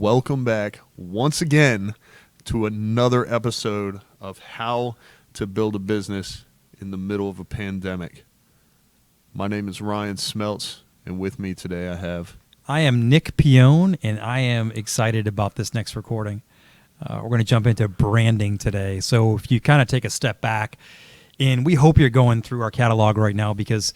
welcome back once again to another episode of How to Build a Business in the Middle of a Pandemic. My name is Ryan Smeltz, and with me today I am Nick Pione, and I am excited about this next recording. We're going to jump into branding today. So if you kind of take a step back, and we hope you're going through our catalog right now because,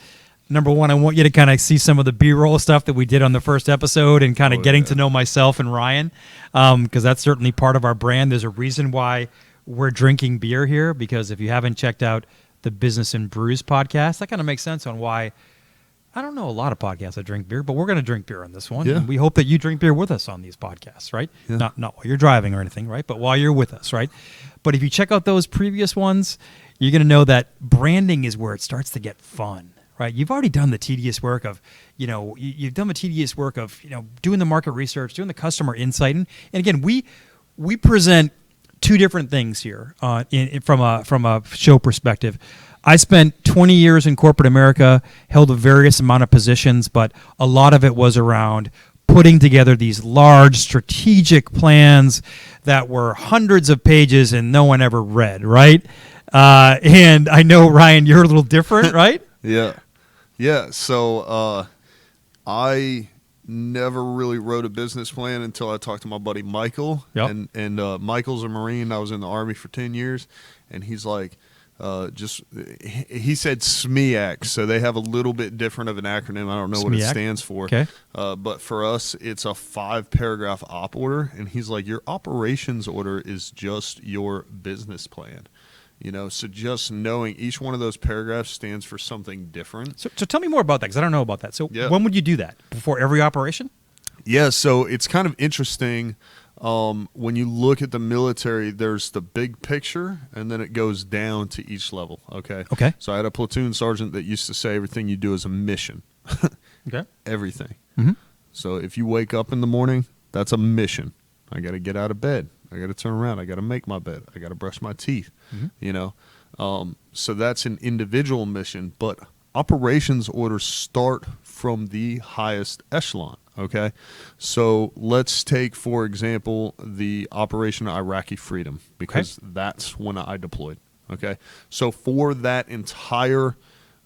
number one, I want you to kind of see some of the B-roll stuff that we did on the first episode and kind of getting to know myself and Ryan, because that's certainly part of our brand. There's a reason why we're drinking beer here, because if you haven't checked out the Business and Brews podcast, that kind of makes sense on why. I don't know a lot of podcasts that drink beer, but we're going to drink beer on this one. Yeah. And we hope that you drink beer with us on these podcasts, right? Yeah. Not while you're driving or anything, right? But while you're with us, right? But if you check out those previous ones, you're going to know that branding is where it starts to get fun, right? You've already done the tedious work of, you've done the tedious work of, doing the market research, doing the customer insight. And again, we present two different things here from a show perspective. I spent 20 years in corporate America, held a various amount of positions, but a lot of it was around putting together these large strategic plans that were hundreds of pages and no one ever read, right? And I know, Ryan, you're a little different, right? Yeah. So I never really wrote a business plan until I talked to my buddy Michael. Yep. And Michael's a Marine. I was in the Army for 10 years, and he's like, he said SMEAC, so they have a little bit different of an acronym. I don't know what it stands for. Okay. But for us, it's a 5-paragraph op order, and he's like, your operations order is just your business plan. So just knowing each one of those paragraphs stands for something different. So tell me more about that, because I don't know about that. So When would you do that? Before every operation? Yeah, so it's kind of interesting. When you look at the military, there's the big picture, and then it goes down to each level, okay? Okay. So I had a platoon sergeant that used to say everything you do is a mission. Okay. Everything. Mm-hmm. So if you wake up in the morning, that's a mission. I got to get out of bed. I got to turn around. I got to make my bed. I got to brush my teeth, So that's an individual mission, but operations orders start from the highest echelon. Okay, so let's take, for example, the Operation Iraqi Freedom, because that's when I deployed. Okay, so for that entire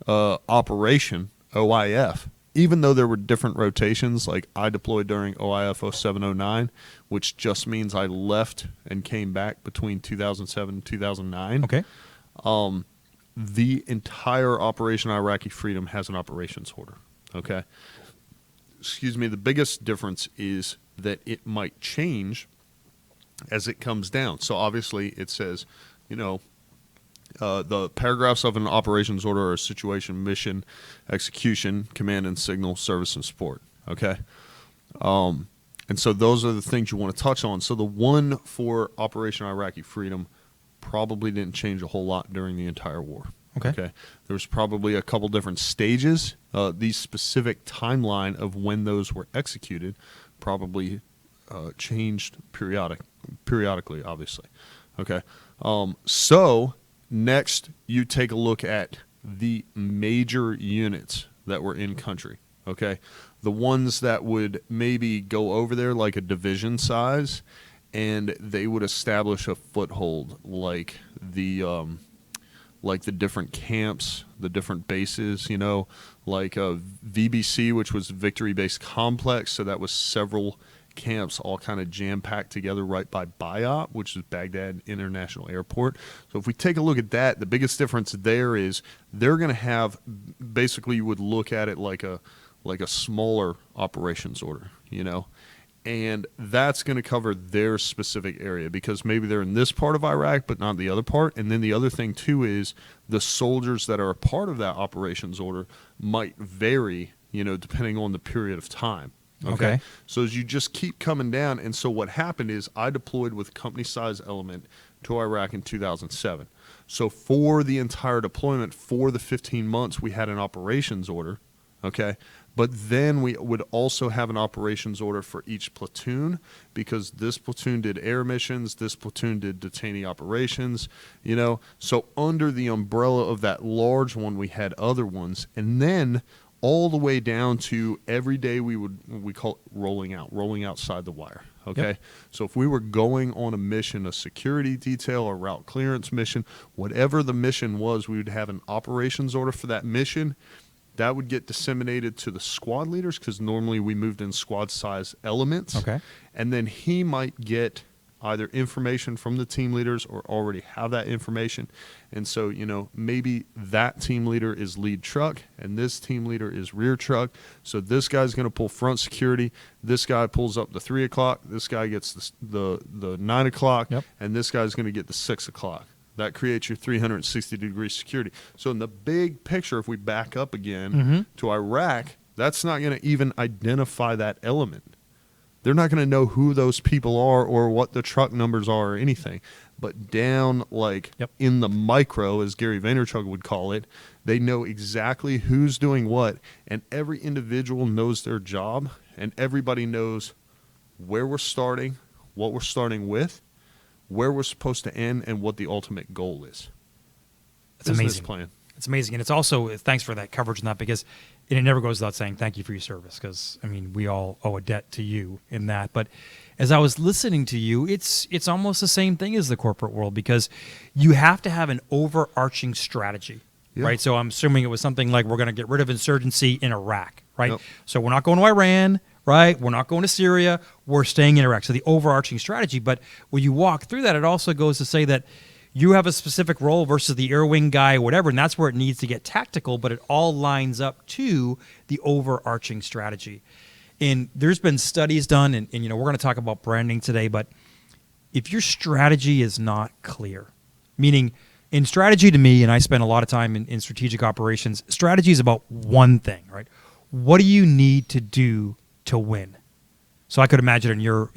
operation, OIF, even though there were different rotations, like I deployed during OIF 0709, which just means I left and came back between 2007 and 2009. Okay. The entire Operation Iraqi Freedom has an operations order. Okay. Excuse me, the biggest difference is that it might change as it comes down. So obviously it says, the paragraphs of an operations order are situation, mission, execution, command and signal, service and support. Okay. And so those are the things you want to touch on. So the one for Operation Iraqi Freedom probably didn't change a whole lot during the entire war. Okay. There was probably a couple different stages. The specific timeline of when those were executed probably changed periodically, obviously. Okay. So next, you take a look at the major units that were in country. Okay. The ones that would maybe go over there like a division size, and they would establish a foothold like the different camps, the different bases, like VBC, which was Victory Base Complex. So that was several camps all kind of jam-packed together right by BIAP, which is Baghdad International Airport. So if we take a look at that, the biggest difference there is they're going to have, basically you would look at it like a smaller operations order, and that's going to cover their specific area, because maybe they're in this part of Iraq but not the other part. And then the other thing too is the soldiers that are a part of that operations order might vary, depending on the period of time. Okay. So as you just keep coming down, and so what happened is I deployed with company size element to Iraq in 2007. So for the entire deployment, for the 15 months, we had an operations order. Okay. But then we would also have an operations order for each platoon, because this platoon did air missions, this platoon did detainee operations, So under the umbrella of that large one, we had other ones. And then all the way down to every day we call it rolling outside the wire. Okay. Yep. So if we were going on a mission, a security detail, a route clearance mission, whatever the mission was, we would have an operations order for that mission. That would get disseminated to the squad leaders because normally we moved in squad size elements. Okay. And then he might get either information from the team leaders or already have that information. And so, maybe that team leader is lead truck and this team leader is rear truck. So this guy's going to pull front security. This guy pulls up the 3 o'clock. This guy gets the 9 o'clock. Yep. And this guy's going to get the 6 o'clock. That creates your 360-degree security. So in the big picture, if we back up again to Iraq, that's not going to even identify that element. They're not going to know who those people are or what the truck numbers are or anything. But down in the micro, as Gary Vaynerchuk would call it, they know exactly who's doing what, and every individual knows their job, and everybody knows where we're starting, what we're starting with, where we're supposed to end, and what the ultimate goal is. It's Business amazing. plan. It's amazing. And it's also, thanks for that coverage on that, because it never goes without saying thank you for your service, because, we all owe a debt to you in that. But as I was listening to you, it's almost the same thing as the corporate world, because you have to have an overarching strategy, right? So I'm assuming it was something like we're going to get rid of insurgency in Iraq, right? Yep. So we're not going to Iran, right? We're not going to Syria. We're staying in Iraq. So the overarching strategy. But when you walk through that, it also goes to say that you have a specific role versus the air wing guy or whatever, and that's where it needs to get tactical, but it all lines up to the overarching strategy. And there's been studies done, and we're going to talk about branding today, but if your strategy is not clear, meaning in strategy to me, and I spend a lot of time in strategic operations, strategy is about one thing, right? What do you need to do to win? So I could imagine in your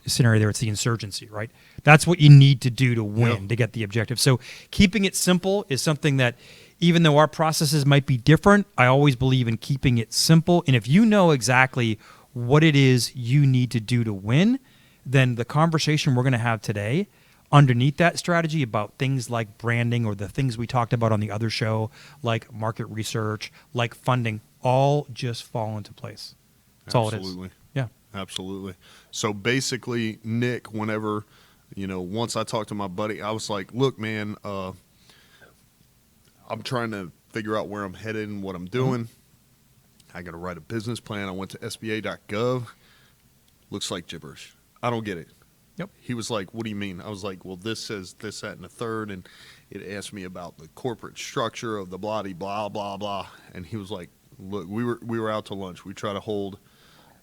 scenario there, it's the insurgency, right? That's what you need to do to win, to get the objective. So keeping it simple is something that, even though our processes might be different, I always believe in keeping it simple. And if you know exactly what it is you need to do to win, then the conversation we're going to have today underneath that strategy about things like branding or the things we talked about on the other show, like market research, like funding, all just fall into place. That's all it is. Absolutely. Yeah. Absolutely. So basically, Nick, whenever, once I talked to my buddy, I was like, look, man, I'm trying to figure out where I'm headed and what I'm doing. I got to write a business plan. I went to SBA.gov. Looks like gibberish. I don't get it. Yep. He was like, what do you mean? I was like, well, this says this, that, and the third. And it asked me about the corporate structure of the blah, blah, blah, blah. And he was like, look, we were out to lunch. We try to hold,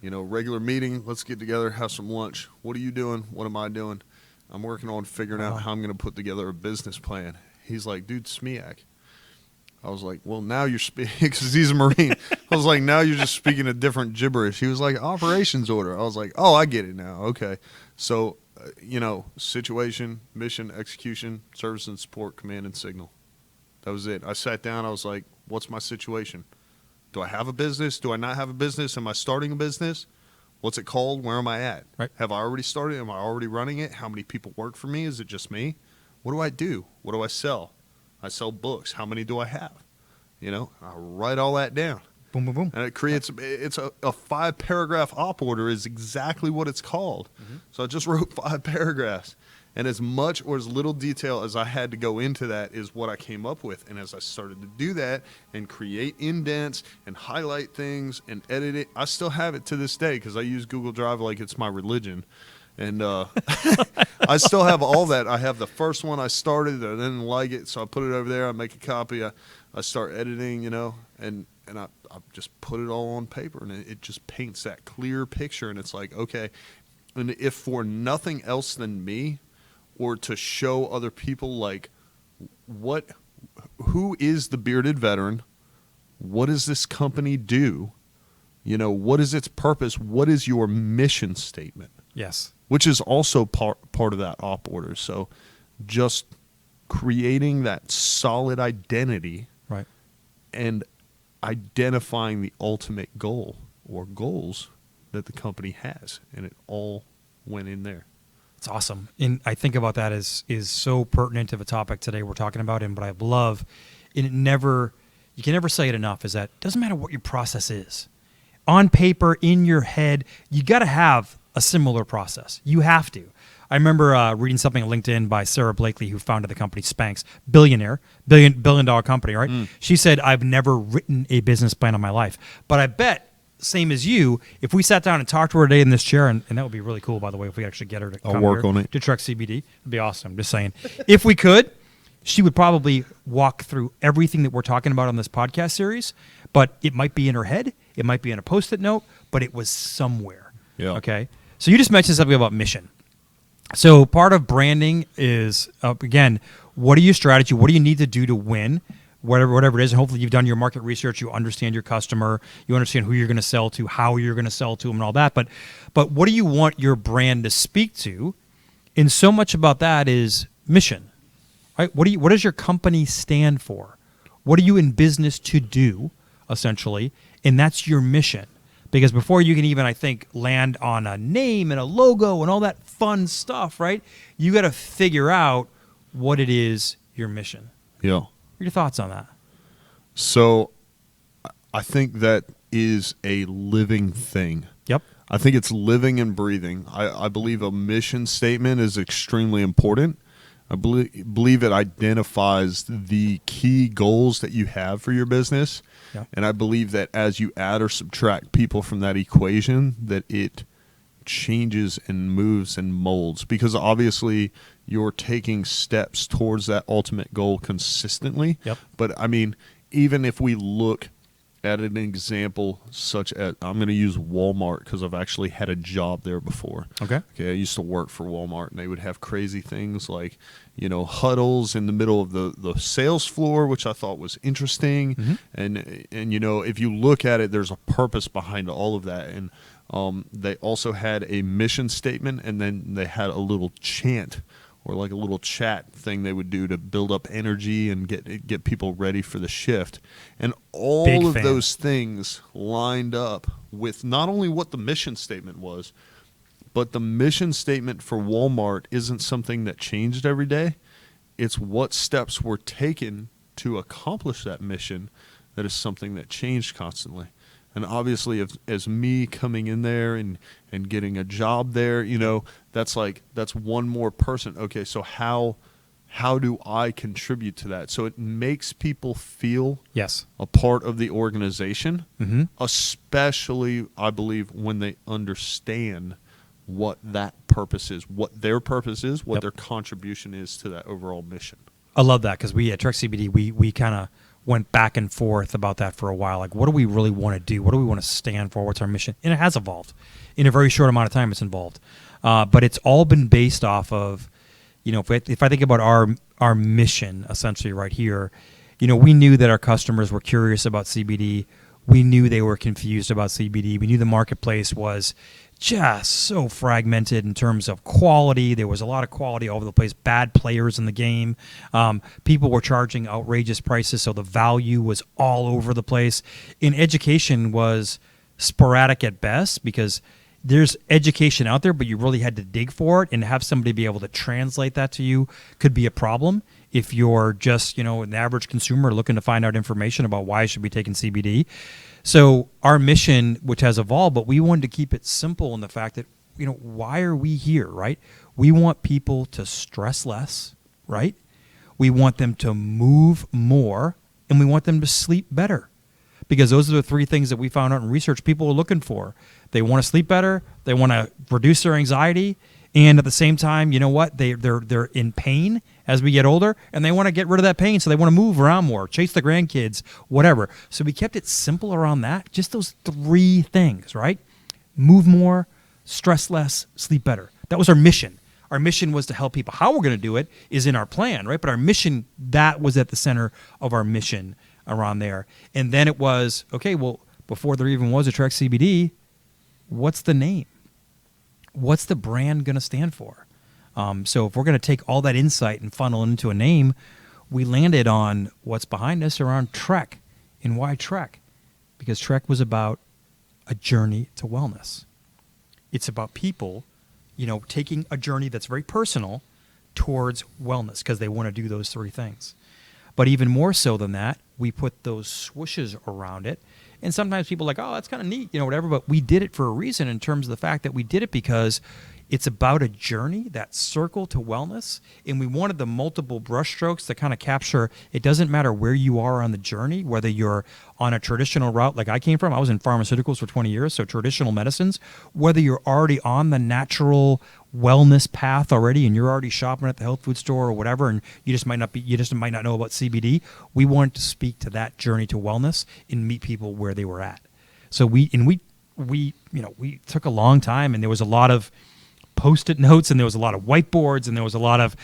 regular meeting. Let's get together, have some lunch. What are you doing? What am I doing? I'm working on figuring out how I'm going to put together a business plan. He's like, dude, SMEAC. I was like, well, now you're speaking, because he's a Marine. I was like, now you're just speaking a different gibberish. He was like, operations order. I was like, oh, I get it now. Okay. So, situation, mission, execution, service and support, command and signal. That was it. I sat down. I was like, what's my situation? Do I have a business? Do I not have a business? Am I starting a business? What's it called? Where am I at? Right. Have I already started? Am I already running it? How many people work for me? Is it just me? What do I do? What do I sell? I sell books. How many do I have? I write all that down. Boom, boom, boom. And it creates, it's a 5-paragraph op order is exactly what it's called. So I just wrote 5 paragraphs. And as much or as little detail as I had to go into that is what I came up with. And as I started to do that and create indents and highlight things and edit it, I still have it to this day because I use Google Drive like it's my religion. And I still have all that. I have the first one I started. I didn't like it, so I put it over there. I make a copy. I start editing, and I just put it all on paper. And it just paints that clear picture. And it's like, okay. And if for nothing else than me, or to show other people, like, who is the bearded veteran? What does this company do? What is its purpose? What is your mission statement? Yes. Which is also part of that op order. So just creating that solid identity, Right. and identifying the ultimate goal or goals that the company has. And it all went in there. It's awesome. And I think about that is so pertinent of a topic today we're talking about. And what I love, and you can never say it enough, is that it doesn't matter what your process is. On paper, in your head, you got to have a similar process. You have to. I remember reading something on LinkedIn by Sarah Blakely, who founded the company Spanx, billion dollar company, right? She said, I've never written a business plan in my life. But I bet, same as you, if we sat down and talked to her today in this chair, and that would be really cool, by the way, if we actually get her to come work here on it. to Trek CBD, it'd be awesome. Just saying. If we could, she would probably walk through everything that we're talking about on this podcast series, but it might be in her head, it might be in a Post-it note, but it was somewhere. Yeah. Okay? So you just mentioned something about mission. So part of branding is, again, what are your strategy? What do you need to do to win? Whatever it is, and hopefully you've done your market research, you understand your customer, you understand who you're going to sell to, how you're going to sell to them, and all that. But what do you want your brand to speak to? And so much about that is mission, right? What does your company stand for? What are you in business to do, essentially? And that's your mission. Because before you can even, I think, land on a name and a logo and all that fun stuff, right? You got to figure out what it is, your mission. Yeah. What are your thoughts on that? So I think that is a living thing. Yep. I think it's living and breathing. I believe a mission statement is extremely important. I believe it identifies the key goals that you have for your business. Yep. And I believe that as you add or subtract people from that equation, that it changes and moves and molds, because obviously you're taking steps towards that ultimate goal consistently. Yep. But I mean, even if we look at an example such as, I'm going to use Walmart because I've actually had a job there before. Okay. I used to work for Walmart, and they would have crazy things like, huddles in the middle of the sales floor, which I thought was interesting. Mm-hmm. And if you look at it, there's a purpose behind all of that. And they also had a mission statement, and then they had a little chant or like a little chat thing they would do to build up energy and get people ready for the shift. And all of those things lined up with not only what the mission statement was, but the mission statement for Walmart isn't something that changed every day. It's what steps were taken to accomplish that mission that is something that changed constantly. And obviously, as me coming in there and getting a job there, that's one more person. Okay, so how do I contribute to that? So it makes people feel a part of the organization, mm-hmm. especially, I believe, when they understand what that purpose is, what their purpose is, what their contribution is to that overall mission. I love that, because we at Trek CBD, we kind of went back and forth about that for a while. Like, what do we really want to do? What do we want to stand for? What's our mission? And it has evolved. In a very short amount of time, it's evolved. But it's all been based off of, if I think about our mission, essentially right here, we knew that our customers were curious about CBD. We knew they were confused about CBD. We knew the marketplace was just so fragmented in terms of quality. There was a lot of quality all over the place, bad players in the game. People were charging outrageous prices, so the value was all over the place. And education was sporadic at best, because there's education out there, but you really had to dig for it, and have somebody be able to translate that to you could be a problem if you're just, an average consumer looking to find out information about why I should be taking CBD. So our mission, which has evolved, but we wanted to keep it simple in the fact that, why are we here, right? We want people to stress less, right? We want them to move more, and we want them to sleep better. Because those are the three things that we found out in research people are looking for. They want to sleep better, they want to reduce their anxiety, and at the same time, they're in pain as we get older, and they want to get rid of that pain, so they want to move around more, chase the grandkids, whatever. So we kept it simple around that, just those three things, right? Move more, stress less, sleep better. That was our mission. Our mission was to help people. How we're going to do it is in our plan, right? But our mission, that was at the center of our mission around there. And then it was, okay, well, before there even was a Trek CBD, what's the name? What's the brand going to stand for? So if we're going to take all that insight and funnel it into a name, we landed on what's behind us around Trek. And why Trek? Because Trek was about a journey to wellness. It's about people, taking a journey that's very personal towards wellness, because they want to do those three things. But even more so than that, we put those swooshes around it. And sometimes people are like, oh, that's kind of neat, whatever. But we did it for a reason in terms of the fact that we did it because it's about a journey, that circle to wellness. And we wanted the multiple brush strokes to kind of capture, it doesn't matter where you are on the journey, whether you're on a traditional route like I came from. I was in pharmaceuticals for 20 years, so traditional medicines. Whether you're already on the natural wellness path already and you're already shopping at the health food store or whatever, and you just might not know about CBD. We wanted to speak to that journey to wellness and meet people where they were at. So we took a long time, and there was a lot of Post-it notes, and there was a lot of whiteboards, and there was a lot of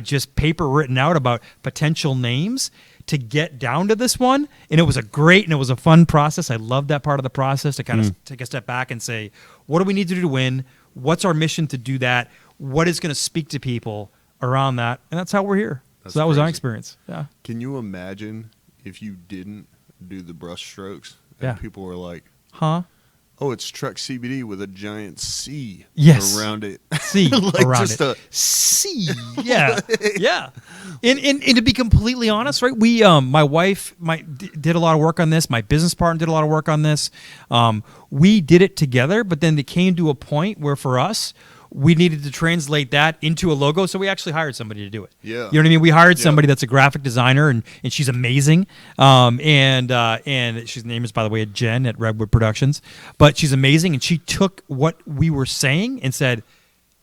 just paper written out about potential names to get down to this one. And it was a fun process. I loved that part of the process, to kind of take a step back and say, what do we need to do to win? What's our mission to do that? What is going to speak to people around that? And that's how we're here. So that was my experience. Yeah. Can you imagine if you didn't do the brush strokes and people were like, huh? Oh, it's Trek CBD with a giant C around it. C like around just it. C. Yeah. Yeah. And to be completely honest, right? We, my wife did a lot of work on this. My business partner did a lot of work on this. We did it together, but then it came to a point where for us, we needed to translate that into a logo, so we actually hired somebody to do it. Yeah. You know what I mean? We hired somebody that's a graphic designer, and she's amazing. And she's name is, by the way, Jen at Redwood Productions. But she's amazing, and she took what we were saying and said,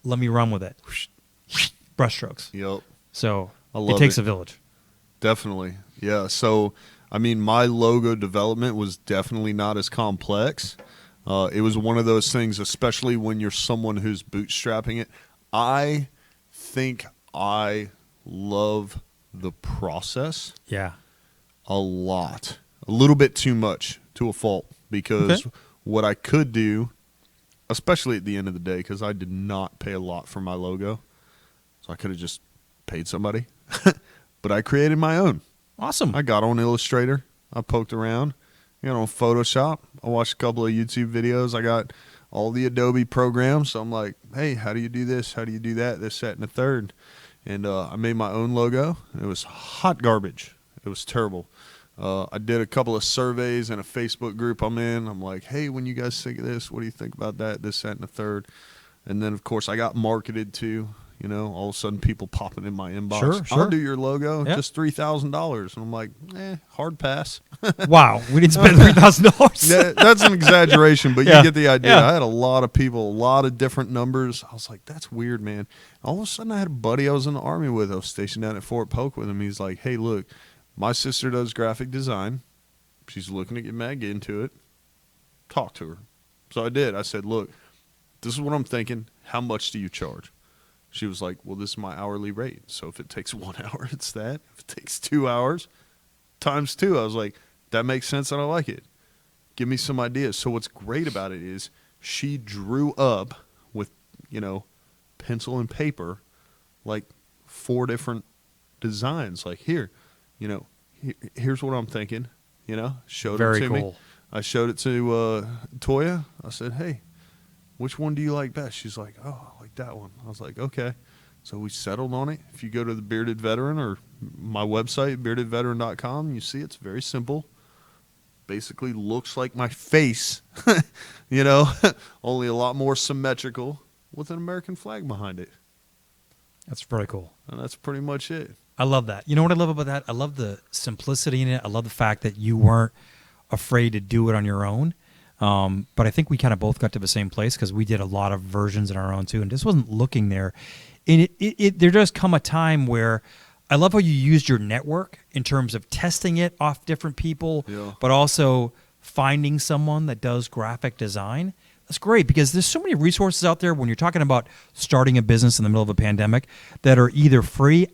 let me run with it. Brushstrokes. Yep. So it takes a village. Definitely. Yeah. So, I mean, my logo development was definitely not as complex. It was one of those things, especially when you're someone who's bootstrapping it. I think I love the process a lot. A little bit too much, to a fault, because what I could do, especially at the end of the day, because I did not pay a lot for my logo, so I could have just paid somebody. But I created my own. Awesome. I got on Illustrator. I poked around. On Photoshop. I watched a couple of YouTube videos. I got all the Adobe programs. So I'm like, hey, how do you do this? How do you do that? This, that, and the third. And I made my own logo. It was hot garbage. It was terrible. I did a couple of surveys in a Facebook group I'm in. I'm like, hey, when you guys think of this, what do you think about that? This, that, and the third. And then, of course, I got marketed to. All of a sudden people popping in my inbox. Sure. I'll do your logo, just $3,000. And I'm like, hard pass. Wow, we didn't spend $3,000. Yeah, that's an exaggeration, but you get the idea. I had a lot of people, a lot of different numbers. I was like, that's weird, man. All of a sudden I had a buddy I was in the Army with. I was stationed down at Fort Polk with him. He's like, hey, look, my sister does graphic design. She's looking to get Meg into it. Talk to her. So I did. I said, look, this is what I'm thinking. How much do you charge? She was like, well, this is my hourly rate. So if it takes 1 hour, it's that. If it takes 2 hours, times 2. I was like, that makes sense and I like it. Give me some ideas. So what's great about it is she drew up with, pencil and paper, like 4 different designs. Like, here's what I'm thinking, showed it to me. I showed it to Toya. I said, hey, which one do you like best? She's like, oh, I like that one. I was like, okay. So we settled on it. If you go to the Bearded Veteran or my website, beardedveteran.com, you see it's very simple. Basically looks like my face, only a lot more symmetrical with an American flag behind it. That's very cool. And that's pretty much it. I love that. You know what I love about that? I love the simplicity in it. I love the fact that you weren't afraid to do it on your own. But I think we kind of both got to the same place because we did a lot of versions on our own too, and just wasn't looking there. And there does come a time where I love how you used your network in terms of testing it off different people, but also finding someone that does graphic design. That's great because there's so many resources out there when you're talking about starting a business in the middle of a pandemic that are either free.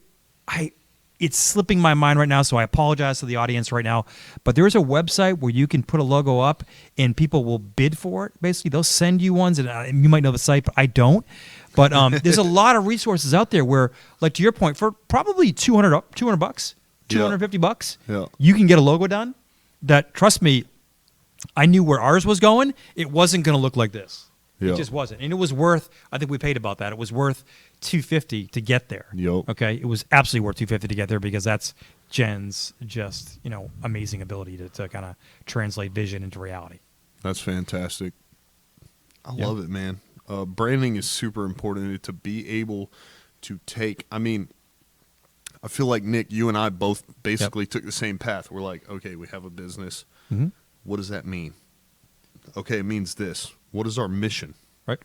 It's slipping my mind right now, so I apologize to the audience right now. But there's a website where you can put a logo up and people will bid for it. Basically, they'll send you ones, and you might know the site, but I don't. But there's a lot of resources out there where, like to your point, for probably $200 bucks, $250, you can get a logo done. That, trust me, I knew where ours was going. It wasn't going to look like this. It just wasn't, and it was worth. I think we paid about that. It was worth $250 to get there. Okay, it was absolutely worth $250 to get there because that's Jen's just, amazing ability to kind of translate vision into reality. That's fantastic. I Yeah. love it, man. Branding is super important to be able to take. I mean, I feel like Nick, you and I both basically took the same path. We're like, okay, we have a business. Mm-hmm. What does that mean? Okay, it means this. What is our mission? Right.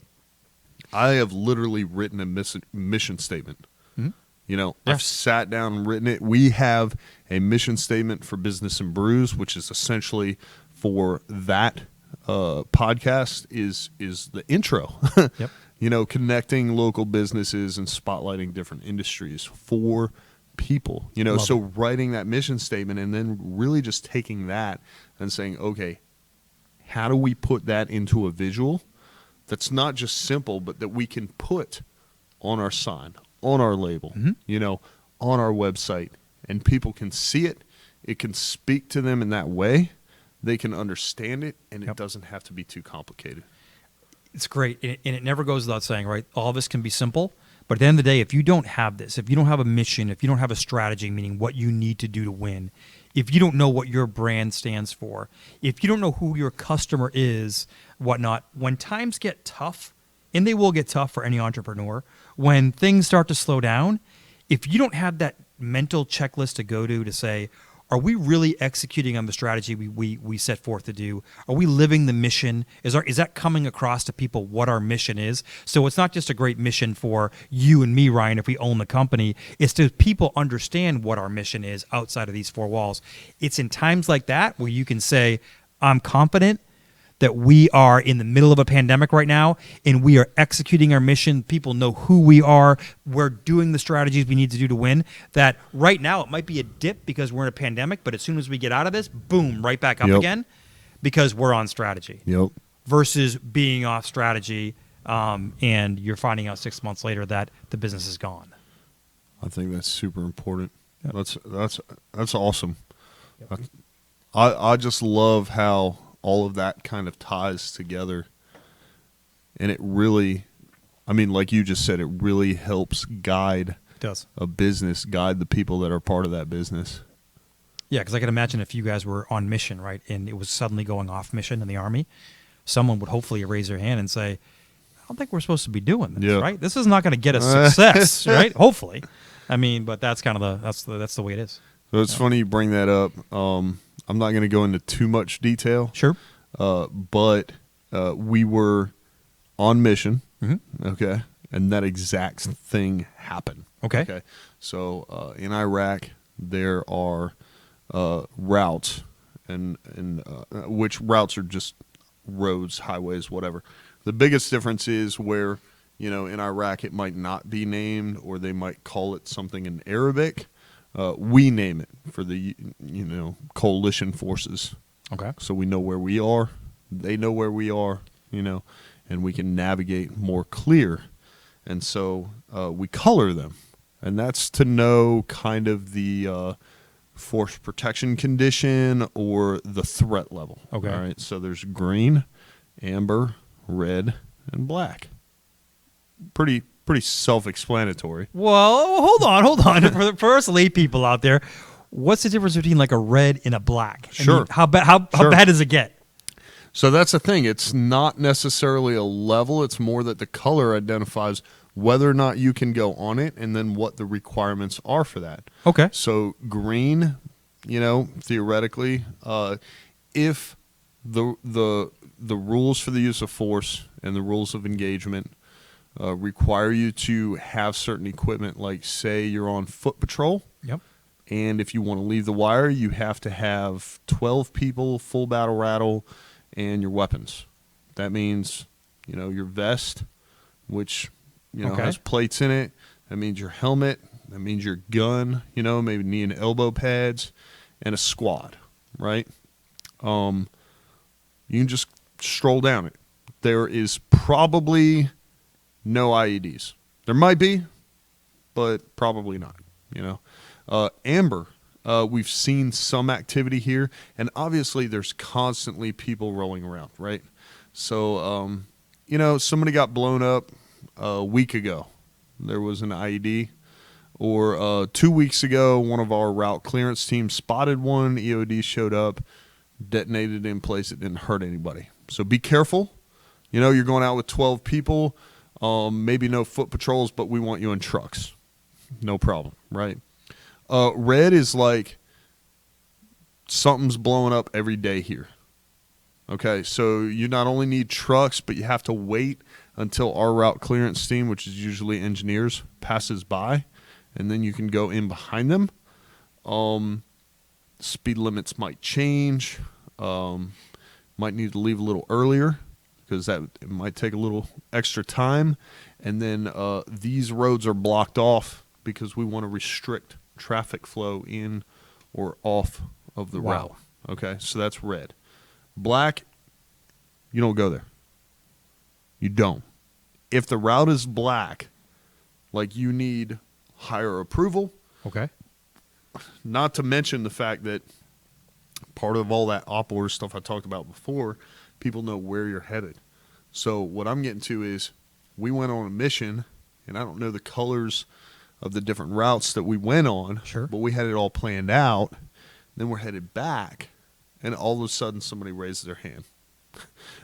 I have literally written a mission statement. Mm-hmm. Yeah. I've sat down and written it. We have a mission statement for Business and Brews, which is essentially for that podcast is the intro. Yep. Connecting local businesses and spotlighting different industries for people. Love So it. writing that mission statement and then really just taking that and saying, okay, how do we put that into a visual that's not just simple, but that we can put on our sign, on our label, on our website, and people can see it. It can speak to them in that way. They can understand it, and it doesn't have to be too complicated. It's great, and it never goes without saying, right? All this can be simple, but at the end of the day, if you don't have this, if you don't have a mission, if you don't have a strategy, meaning what you need to do to win, if you don't know what your brand stands for, if you don't know who your customer is, whatnot, when times get tough, and they will get tough for any entrepreneur, when things start to slow down, if you don't have that mental checklist to go to say, are we really executing on the strategy we set forth to do? Are we living the mission? Is that coming across to people what our mission is? So it's not just a great mission for you and me, Ryan, if we own the company. It's to people understand what our mission is outside of these four walls. It's in times like that where you can say, I'm confident that we are in the middle of a pandemic right now and we are executing our mission. People know who we are. We're doing the strategies we need to do to win. That right now it might be a dip because we're in a pandemic, but as soon as we get out of this, boom, right back up again because we're on strategy. Yep. Versus being off strategy and you're finding out 6 months later that the business is gone. I think that's super important. Yep. That's awesome. Yep. I just love how all of that kind of ties together, and it really, I mean, like you just said, it really helps guide a business, guide the people that are part of that business. Yeah, because I can imagine if you guys were on mission, right, and it was suddenly going off mission in the Army, someone would hopefully raise their hand and say, I don't think we're supposed to be doing this, right? This is not going to get us success, right? Hopefully. I mean, but that's kind of that's the way it is. So it's funny you bring that up. I'm not going to go into too much detail. Sure. But we were on mission, okay, and that exact thing happened. Okay. So in Iraq, there are routes, and which routes are just roads, highways, whatever. The biggest difference is where, in Iraq it might not be named, or they might call it something in Arabic. We name it for the, coalition forces. Okay. So we know where we are. They know where we are, and we can navigate more clear. And so we color them. And that's to know kind of the force protection condition or the threat level. Okay. All right. So there's green, amber, red, and black. Pretty self-explanatory. Well, hold on. For us lay people out there, what's the difference between like a red and a black? Sure. I mean, how bad does it get? So that's the thing. It's not necessarily a level. It's more that the color identifies whether or not you can go on it and then what the requirements are for that. Okay. So green, theoretically, if the rules for the use of force and the rules of engagement require you to have certain equipment, like say you're on foot patrol. Yep. And if you want to leave the wire, you have to have 12 people, full battle rattle, and your weapons. That means, your vest, which, has plates in it. That means your helmet. That means your gun, maybe knee and elbow pads, and a squad, right? You can just stroll down it. There is probably no IEDs. There might be, but probably not, Amber, we've seen some activity here, and obviously there's constantly people rolling around, right? So, somebody got blown up a week ago. There was an IED, Or 2 weeks ago, one of our route clearance teams spotted one. EOD showed up, detonated in place. It didn't hurt anybody. So be careful. You know, you're going out with 12 people, maybe no foot patrols, but we want you in trucks. No problem, right? Red is like something's blowing up every day here. Okay, so you not only need trucks, but you have to wait until our route clearance team, which is usually engineers, passes by, and then you can go in behind them. Speed limits might change. Might need to leave a little earlier because it might take a little extra time. And then these roads are blocked off because we want to restrict traffic flow in or off of the route. Okay, so that's red. Black, you don't go there. You don't. If the route is black, like you need higher approval. Okay. Not to mention the fact that part of all that op-order stuff I talked about before, people know where you're headed. So what I'm getting to is we went on a mission, and I don't know the colors of the different routes that we went on, Sure. but we had it all planned out. Then we're headed back, and all of a sudden somebody raises their hand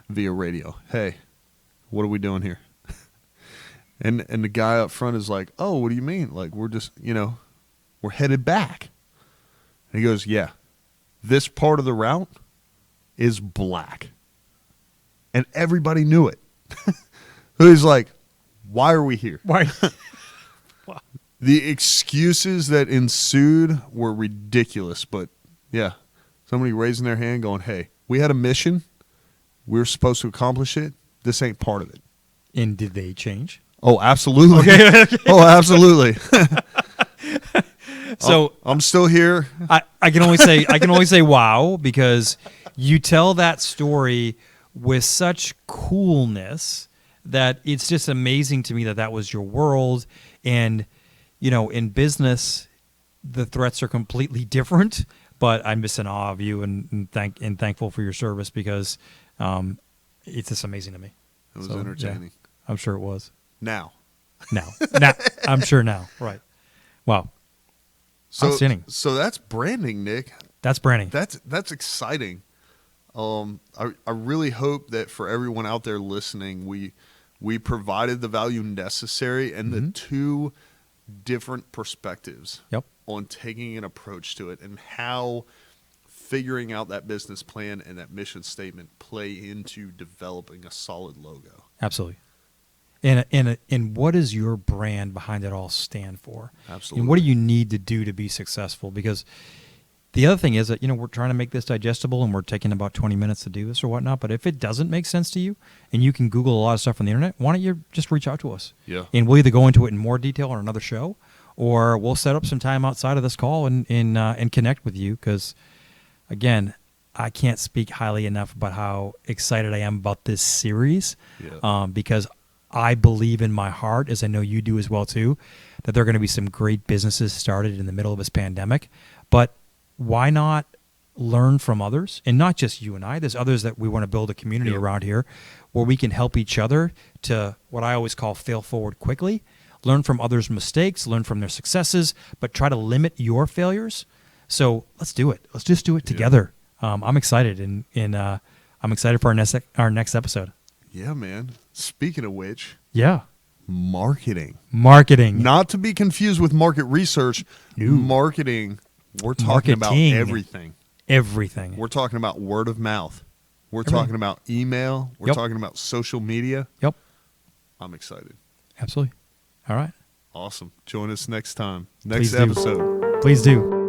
via radio. Hey, what are we doing here? And the guy up front is like, oh, what do you mean? Like, we're just, we're headed back. And he goes, yeah, this part of the route is black. And everybody knew it. So he's like, why are we here? Why? The excuses that ensued were ridiculous. But, yeah, somebody raising their hand going, hey, we had a mission. We were supposed to accomplish it. This ain't part of it. And did they change? Oh, absolutely. Okay. Oh, absolutely. So I'm still here. I can only say wow, because you tell that story with such coolness that it's just amazing to me that was your world. And in business, the threats are completely different. But I'm just in awe of you and thankful for your service, because it's just amazing to me. It was entertaining. Yeah, I'm sure it was. Now, I'm sure now. Right. Wow. Outstanding. So that's branding, Nick. That's branding. That's exciting. I really hope that for everyone out there listening, we provided the value necessary and the two different perspectives on taking an approach to it and how figuring out that business plan and that mission statement play into developing a solid logo. Absolutely. And what does your brand behind it all stand for? Absolutely. And what do you need to do to be successful? Because the other thing is that, we're trying to make this digestible and we're taking about 20 minutes to do this or whatnot. But if it doesn't make sense to you and you can Google a lot of stuff on the internet, why don't you just reach out to us? Yeah. And we'll either go into it in more detail on another show, or we'll set up some time outside of this call and connect with you. Because, again, I can't speak highly enough about how excited I am about this series. Yeah. Because I believe in my heart, as I know you do as well too, that there are going to be some great businesses started in the middle of this pandemic. But why not learn from others? And not just you and I. There's others that we want to build a community around here where we can help each other to, what I always call, fail forward quickly. Learn from others' mistakes, learn from their successes, but try to limit your failures. So let's do it. Let's just do it together. I'm excited, and I'm excited for our next episode. Yeah, man. Speaking of which, marketing. Not to be confused with market research. No. Marketing. We're talking about everything. Everything. We're talking about word of mouth. We're talking about email. We're talking about social media. Yep. I'm excited. Absolutely. All right. Awesome. Join us next time. Next Please do. episode. Please do.